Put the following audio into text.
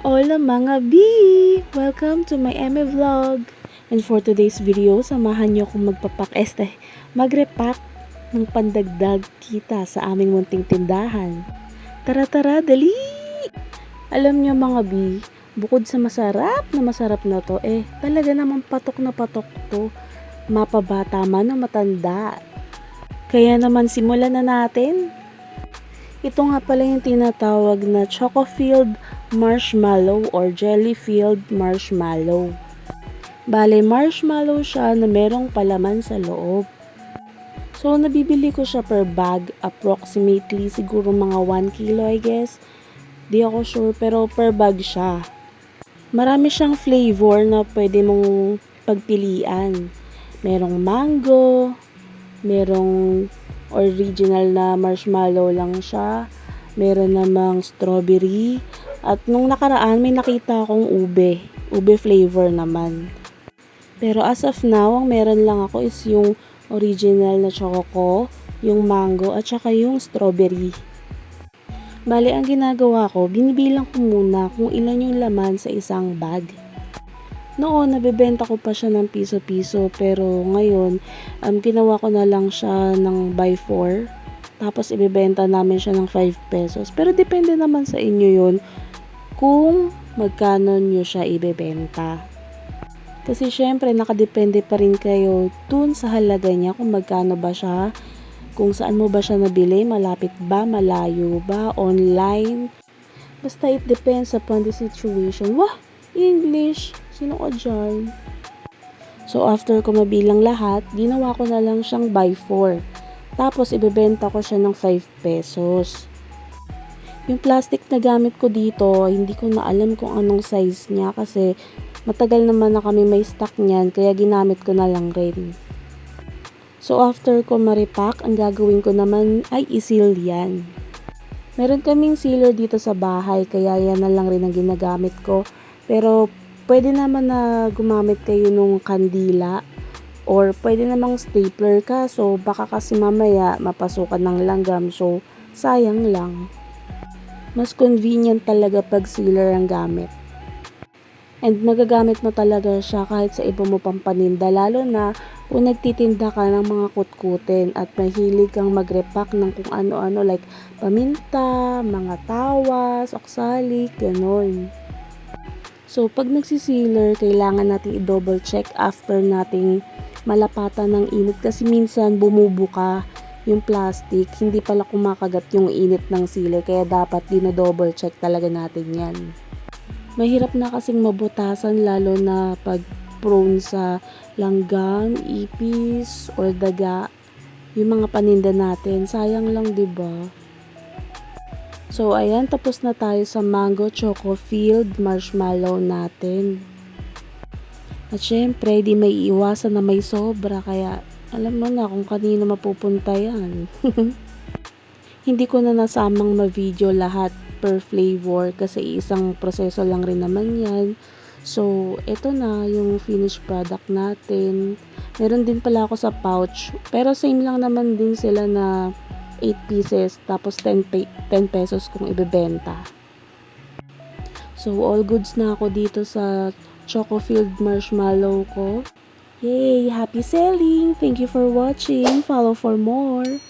Hola mga B! Welcome to my Eme Vlog! And for today's video, samahan niyo akong magrepack ng pandagdag kita sa aming munting tindahan. Tara, dali! Alam niyo mga B, bukod sa masarap na to, talaga namang patok na patok to. Mapabata man o matanda. Kaya naman simulan na natin. Ito nga pala yung tinatawag na choco-filled marshmallow or jelly-filled marshmallow. Bale, marshmallow siya na merong palaman sa loob. So, nabibili ko siya per bag, approximately siguro mga 1 kilo I guess. Di ako sure, pero per bag siya. Marami siyang flavor na pwede mong pagpilian. Merong mango, merong original na marshmallow lang siya. Meron namang strawberry. At nung nakaraan, may nakita akong ube. Ube flavor naman. Pero as of now, ang meron lang ako is yung original na choco, yung mango, at saka yung strawberry. Bale, ang ginagawa ko, binibilang ko muna kung ilan yung laman sa isang bag. Noon, nabebenta ko pa siya ng piso-piso, pero ngayon, ginawa ko na lang siya ng by 4. Tapos, ibebenta namin siya ng 5 pesos. Pero, depende naman sa inyo yun kung magkano nyo siya ibebenta. Kasi, syempre, nakadepende pa rin kayo dun sa halaga niya kung magkano ba siya, kung saan mo ba siya nabili, malapit ba, malayo ba, online. Basta, it depends upon the situation. Wah! English! Sino ka dyan? So, after ko mabilang lahat, ginawa ko na lang siyang by 4. Tapos, ibebenta ko siya ng 5 pesos. Yung plastic na gamit ko dito, hindi ko na alam kung anong size niya kasi matagal naman na kami may stock niyan, kaya ginamit ko na lang rin. So, after ko ma-repack, ang gagawin ko naman ay i-seal yan. Meron kaming sealer dito sa bahay, kaya yan na lang rin ang ginagamit ko. Pero, pwede naman na gumamit kayo nung kandila or pwede namang stapler ka. So, baka kasi mamaya mapasukan ng langgam. So, sayang lang. Mas convenient talaga pag sealer ang gamit. And magagamit mo talaga siya kahit sa iba mo pang paninda. Lalo na kung nagtitinda ka ng mga kutkutin at mahilig kang magrepack ng kung ano-ano like paminta, mga tawas, oksalik, ganon. So, pag nagsisealer, kailangan natin i-double check after nating malapatan ng init kasi minsan bumubuka yung plastic, hindi pala kumakagat yung init ng sealer kaya dapat dino-double check talaga natin yan. Mahirap na kasing mabutasan lalo na pag prone sa langgam, ipis, or daga yung mga paninda natin. Sayang lang, 'di ba? So, ayan, tapos na tayo sa mango choco-filled marshmallow natin. At syempre, di may iwasan na may sobra, kaya alam mo na kung kanino mapupunta yan. Hindi ko na nasamang ma-video lahat per flavor kasi isang proseso lang rin naman yan. So, ito na yung finished product natin. Meron din pala ako sa pouch, pero same lang naman din sila na 8 pieces, tapos 10 pesos kung ibebenta. So, all goods na ako dito sa choco-filled marshmallow ko. Yay! Happy selling! Thank you for watching! Follow for more!